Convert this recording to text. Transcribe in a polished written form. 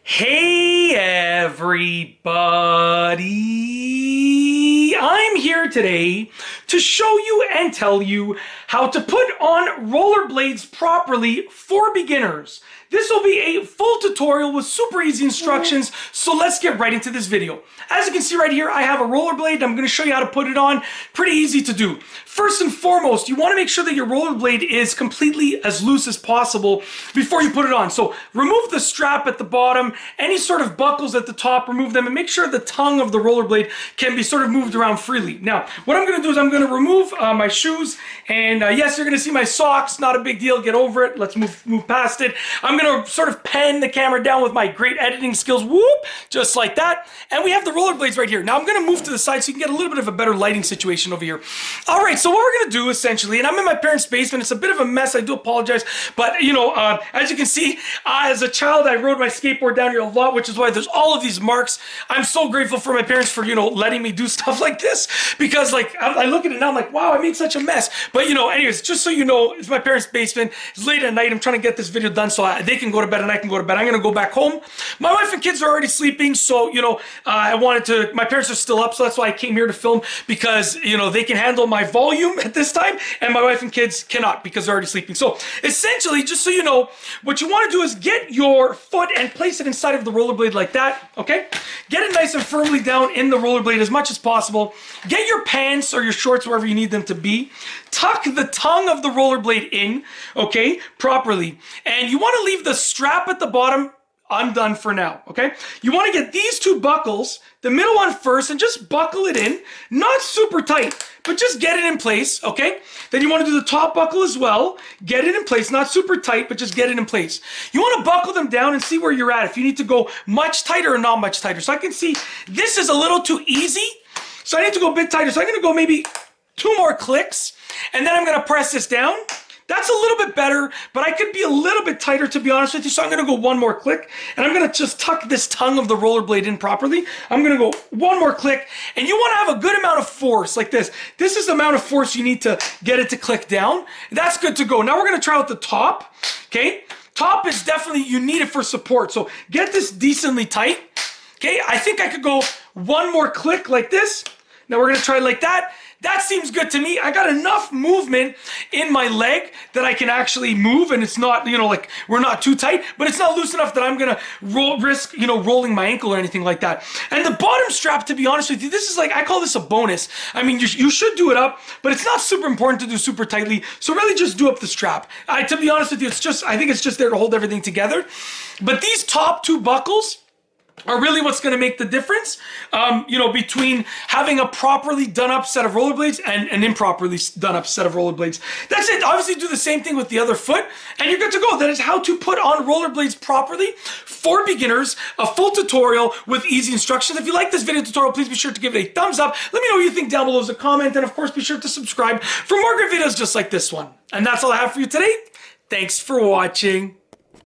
Hey everybody! I'm here today to show you and tell you how to put on rollerblades properly for beginners. This will be a full tutorial with super easy instructions, so let's get right into this video. As you can see right here, I have a rollerblade. I'm going to show you how to put it on. Pretty easy to do. First and foremost, you want to make sure that your rollerblade is completely as loose as possible before you put it on. So remove the strap at the bottom, any sort of buckles at the top, remove them, and make sure the tongue of the rollerblade can be sort of moved around freely. Now, what I'm going to do is I'm going to remove my shoes, and yes, you're going to see my socks. Not a big deal. Get over it. Let's move past it. I'm going to sort of pan the camera down with my great editing skills. Whoop! Just like that. And we have the rollerblades right here. Now I'm going to move to the side so you can get a little bit of a better lighting situation over here. All right, so what we're going to do essentially, and I'm in my parents' basement. It's a bit of a mess. I do apologize. But, you know, as you can see, as a child, I rode my skateboard down here a lot, which is why there's all of these marks. I'm so grateful for my parents for, you know, letting me do stuff like this, because, like, I look at it now, I'm like, wow, I made such a mess. But, you know, anyways, just so you know, it's my parents' basement. It's late at night. I'm trying to get this video done so they can go to bed and I can go to bed. I'm going to go back home. My wife and kids are already sleeping, so, you know, my parents are still up, so that's why I came here to film, because, you know, they can handle my volume at this time, and my wife and kids cannot because they're already sleeping. So essentially, just so you know, what you want to do is get your foot and place it inside of the rollerblade like that, okay? Get it nice and firmly down in the rollerblade as much as possible. Get your pants or your shorts wherever you need them to be. Tuck the tongue of the rollerblade in, okay, properly. And you want to leave the strap at the bottom undone for now, okay? You want to get these two buckles, the middle one first, and just buckle it in. Not super tight, but just get it in place, okay? Then you want to do the top buckle as well. Get it in place, not super tight, but just get it in place. You want to buckle them down and see where you're at, if you need to go much tighter or not much tighter. So I can see this is a little too easy, so I need to go a bit tighter. So I'm going to go maybe 2 more clicks, and then I'm going to press this down. That's a little bit better, but I could be a little bit tighter, to be honest with you. So I'm going to go 1 more click, and I'm going to just tuck this tongue of the rollerblade in properly. I'm going to go 1 more click, and you want to have a good amount of force like this. This is the amount of force you need to get it to click down. That's good to go. Now we're going to try out the top, okay? Top is definitely, you need it for support. So get this decently tight, okay? I think I could go 1 more click like this. Now we're going to try like that. That seems good to me. I got enough movement in my leg that I can actually move, and it's not, you know, like, we're not too tight, but it's not loose enough that I'm gonna risk, you know, rolling my ankle or anything like that. And the bottom strap, to be honest with you, this is like, I call this a bonus. I mean, you should do it up, but it's not super important to do super tightly. So really just do up the strap. To be honest with you, I think it's just there to hold everything together. But these top 2 buckles are really what's going to make the difference, you know, between having a properly done up set of rollerblades and an improperly done up set of rollerblades. That's it. Obviously do the same thing with the other foot, and you're good to go. That is how to put on rollerblades properly for beginners, a full tutorial with easy instructions. If you like this video tutorial, please be sure to give it a thumbs up. Let me know what you think down below as a comment, and of course be sure to subscribe for more great videos just like this one. And that's all I have for you today. Thanks for watching.